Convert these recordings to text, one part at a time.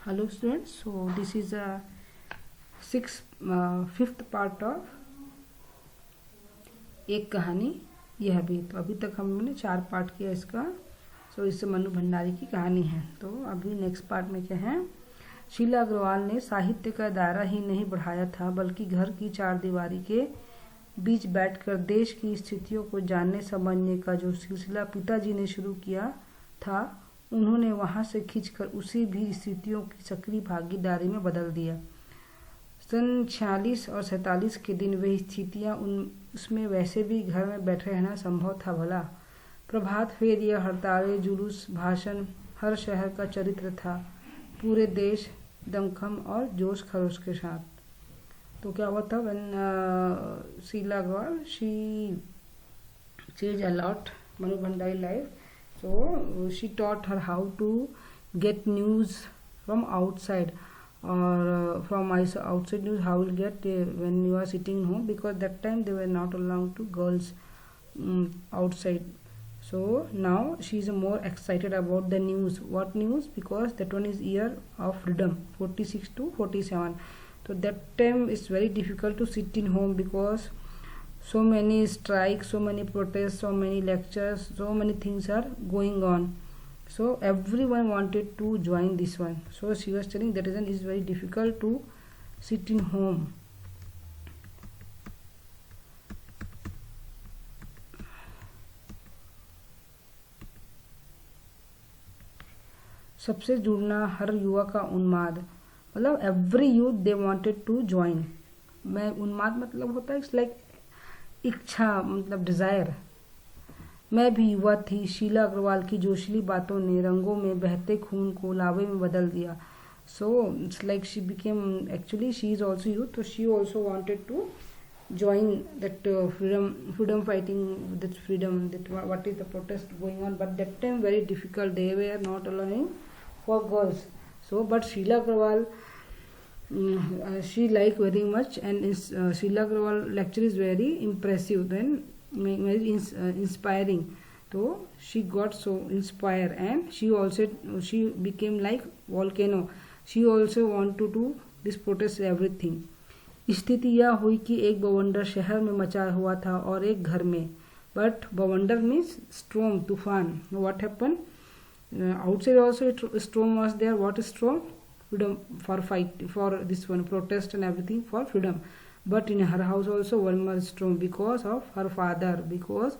Hello students, so this is a fifth part of एक कहानी यह भी। तो अभी तक हमने 4 पार्ट किया इसका। इससे मनु भंडारी की कहानी है। तो अभी नेक्स्ट पार्ट में क्या है, शीला अग्रवाल ने साहित्य का दायरा ही नहीं बढ़ाया था बल्कि घर की चारदीवारी के बीच बैठकर देश की स्थितियों को जानने समझने का जो सिलसिला पिताजी ने शुरू किया था, उन्होंने वहां से खींचकर उसी भी स्थितियों की सक्रिय भागीदारी में बदल दिया। सन 46 और 47 के दिन वे स्थितियां उसमें वैसे भी घर में बैठे रहना संभव था भला। प्रभात फेरियां, हड़तालें, जुलूस, भाषण, हर शहर का चरित्र था। पूरे देश दमखम और जोश खरोश के साथ। तो क्या हुआ था, when Sheela Agarwal she change a lot Manu Bhandari life. So she taught her how to get news from outside, or from outside news how will get when you are sitting home, because that time they were not allowed to girls outside. So now she is more excited about the news. What news? Because that one is year of freedom, 46 to 47. So that time is very difficult to sit in home because so many strikes, so many protests, so many lectures, so many things are going on. So everyone wanted to join this one. So she was telling that reason is very difficult to sit in home. सबसे जुड़ना हर युवा का उन्माद, मतलब every youth they wanted to join. मैं उन्माद मतलब होता है इट्स लाइक इच्छा, मतलब डिजायर. मैं भी युवा थी. शीला अग्रवाल की जोशीली बातों ने रंगों में बहते खून को लावे में बदल दिया. So it's like she became, actually she is also youth, तो she also wanted to join that freedom fighting, that freedom, that what is the protest going on, but that time very difficult, they were not allowing for girls. So but Sheila Agrawal, she like very much, and Sheila Agrawal lecture is very impressive, then very inspiring. So she got so inspired, and she became like volcano. She also want to do this protest everything. स्थिति यह हुई कि एक बवंडर शहर में मचा हुआ था और एक घर में. बट बवंडर मीन्स स्ट्रॉम, तूफान. What happen outside also storm was there. What storm? freedom, for fight, for this one protest and everything for freedom. But in her house also one more storm because of her father, because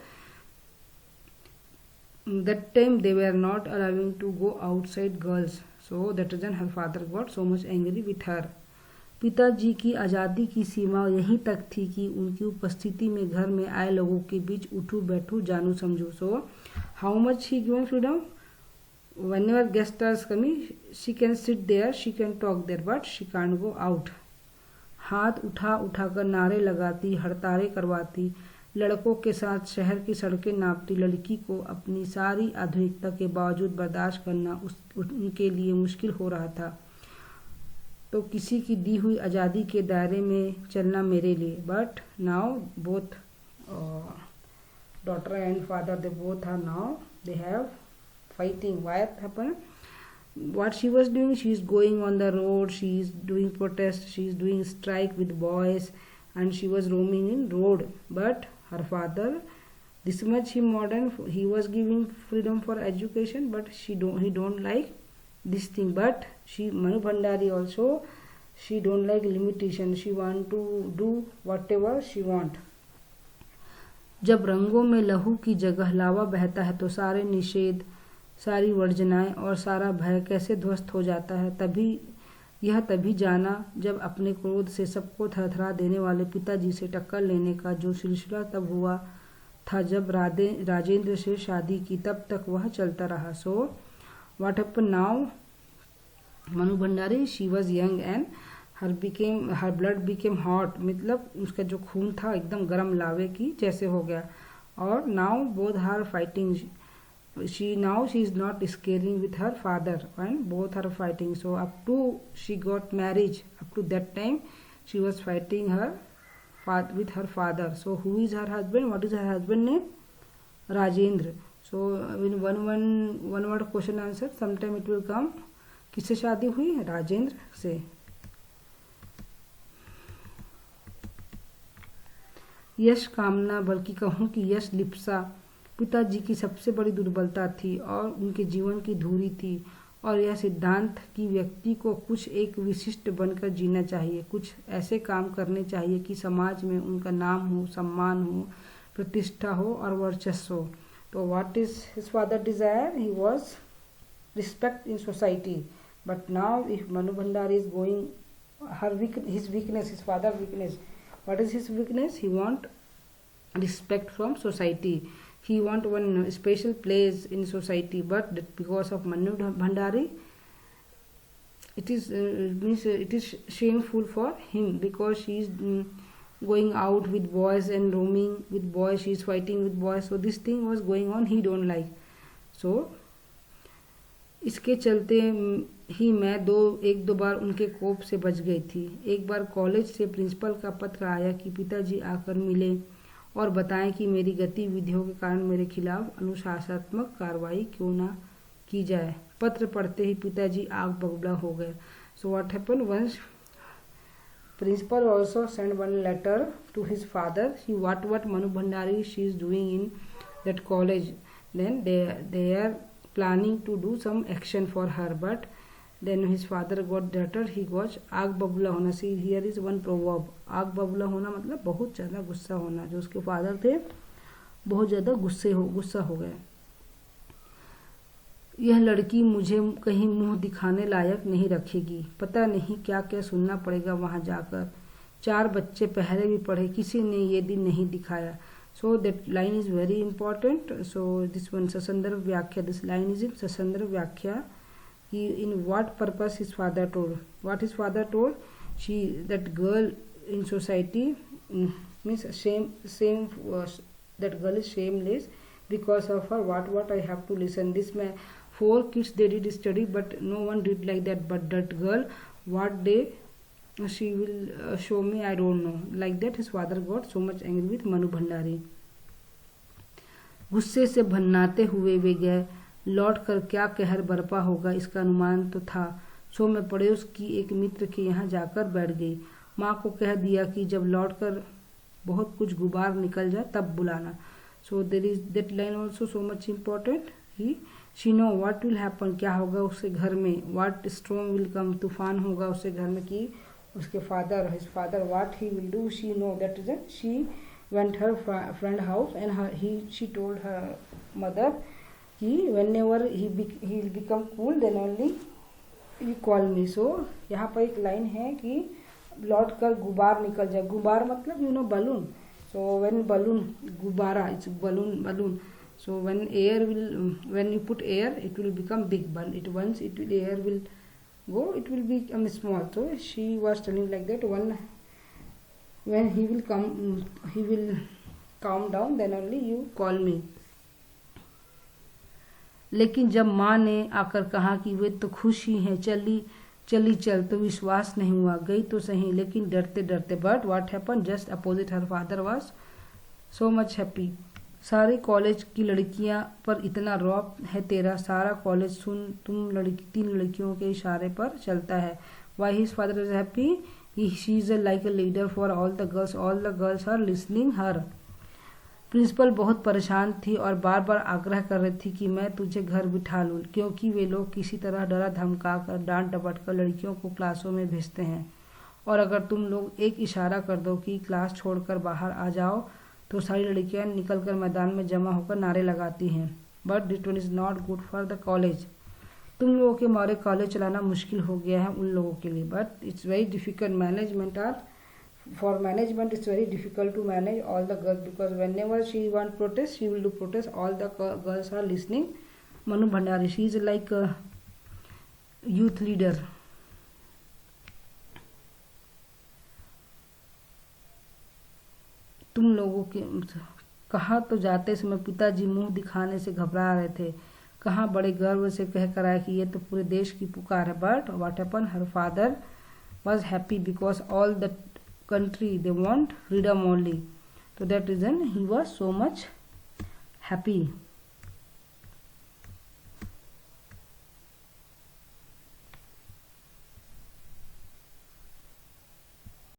that time they were not allowing to go outside girls. So that reason her father got so much angry with her. पिताजी की आज़ादी की सीमा यहीं तक थी कि उनकी उपस्थिति में घर में आए लोगों के बीच उठू बैठू जानू समझू. So how much he given freedom. whenever guests are coming, she can sit there, she can talk there, but she can't go out. हाथ उठा उठाकर नारे लगाती, हड़तालें करवाती, लड़कों के साथ शहर की सड़कें नापती. लड़की को अपनी सारी आधुनिकता के बावजूद बर्दाश्त करना उनके लिए मुश्किल हो रहा था. तो किसी की दी हुई आज़ादी के दायरे में चलना मेरे लिए. But now both daughter and father, they both are now, they have fighting. What happened? What she was doing, she is going on the road, she is doing protest, she is doing strike with boys, and she was roaming in road. But her father, this much he modern, he was giving freedom for education, but he don't like this thing. But she, Manu Bhandari also, she don't like limitation, she want to do whatever she want. जब रंगों में लहू की जगह लावा बहता है तो सारे निषेध, सारी वर्जनाएं और सारा भय कैसे ध्वस्त हो जाता है. तभी जाना जब अपने क्रोध से सबको थरथरा देने वाले पिताजी से टक्कर लेने का जो सिलसिला तब हुआ था जब राजेंद्र से शादी की. तब तक वह चलता रहा. So what happen now, Manu Bhandari, she was young and her blood became hot, मतलब उसका जो खून था एकदम गर्म लावे की जैसे हो गया. और now both are fighting. she is not scaring with her father, and both are fighting. So up to she got marriage, up to that time she was fighting with her father. So who is her husband? What is her husband name? Rajendra. So in one word question answer, sometime it will come किससे शादी हुई? राजेंद्र से। यश कामना, बल्कि कहूँ कि यश लिप्सा पिताजी की सबसे बड़ी दुर्बलता थी और उनके जीवन की धुरी थी, और यह सिद्धांत कि व्यक्ति को कुछ एक विशिष्ट बनकर जीना चाहिए, कुछ ऐसे काम करने चाहिए कि समाज में उनका नाम हो, सम्मान हो, प्रतिष्ठा हो और वर्चस्व हो। तो what is his father desire? He was respect in society. But now if Manu Bhandari is going his weakness, his father weakness, what is his weakness? He want respect from society. He want one special place in society, but because of Manu Bhandari, it is it is shameful for him, because she is going out with boys and roaming with boys, she is fighting with boys, so this thing was going on, he don't like. So इसके चलते ही मैं एक दो बार उनके कोप से बच गई थी। एक बार कॉलेज से प्रिंसिपल का पत्र आया कि पिताजी आकर मिले और बताएं कि मेरी गतिविधियों के कारण मेरे खिलाफ अनुशासनात्मक कार्रवाई क्यों ना की जाए। पत्र पढ़ते ही पिताजी आग बबूला हो गए। So what happened once principal also send one letter to his father, what Manu Bhandari she is doing in that college, then they are planning to do some action for her, but then his father got letter, he got आग बबूला होना। See here is one proverb, आग बबूला होना मतलब बहुत ज़्यादा गुस्सा होना। जो उसके फादर थे बहुत ज़्यादा गुस्सा हो गए। यह लड़की मुझे कहीं मुंह दिखाने लायक नहीं रखेगी, पता नहीं क्या क्या सुनना पड़ेगा वहां जाकर। 4 बच्चे पहले भी पढ़े, किसी ने ये दिन नहीं दिखाया। So that line is very important. So this one Sasandra Vyakhya, this line is in Sasandra Vyakhya. He in what purpose his father told? What his father told? That girl in society means same that girl is shameless because of her. What I have to listen. This 4 kids they did study, but no one did like that. But that girl, what she will show me, I don't know. Like that his father got so much angry with Manu Bhandari. गुस्से से भन्नाते हुए वे गए। लौट कर क्या कहर बरपा होगा इसका अनुमान तो था। सो मैं पड़ोस की एक मित्र के यहाँ जाकर बैठ गई। माँ को कह दिया कि जब लौट कर बहुत कुछ गुबार निकल जाए तब बुलाना। So there is that line also so much important. She know what will happen, क्या होगा उसके घर में। व्हाट स्टॉर्म विल कम, तूफान होगा उसके घर में। कि उसके father, his father, what he will do, she know that is it. She went her friend house and she told her mother कि whenever he will become cool then only you call me. So यहाँ पर एक line है कि लौट कर गुबार निकल जाए। गुबार मतलब you know balloon. So when balloon, gubara, it's balloon. So when you put air it will become big, but once air will go it will become small. So she was telling like that, when he will calm down then only you call me. लेकिन जब माँ ने आकर कहा कि वे तो खुश ही हैं, चल तो विश्वास नहीं हुआ। गई तो सही लेकिन डरते डरते। But what happen, just opposite her father was so much happy. सारे कॉलेज की लड़कियां पर इतना रौब है तेरा, सारा कॉलेज सुन तुम 3 लड़कियों के इशारे पर चलता है। Why his father is happy, she is like a leader for all the girls are listening her. Principal बहुत परेशान थी और बार बार आग्रह कर रही थी कि मैं तुझे घर बिठा लूं, क्योंकि वे लोग किसी तरह डरा धमका कर डांट डपट कर लड़कियों को क्लासों में भेजते हैं, और अगर तुम लोग एक इशारा कर दो कि क्लास छोड़कर बाहर आ जाओ तो सारी लड़कियां निकलकर मैदान में जमा होकर नारे लगाती हैं। But this one is not good for the college. तुम लोगों के मारे कॉलेज चलाना मुश्किल हो गया है उन लोगों के लिए। But it's very difficult, management it's very difficult to manage all the girls, because whenever she want protest she will do protest, all the girls are listening Manu Bhandari. She is like youth leader. तुम लोगों के कहा तो जाते समय पिताजी मुंह दिखाने से घबरा रहे थे, कहाँ बड़े गर्व से कह कर आया कि ये तो पूरे देश की पुकार है। But what happen, her father was happy because all the country they want freedom only, तो that reason he was so much happy.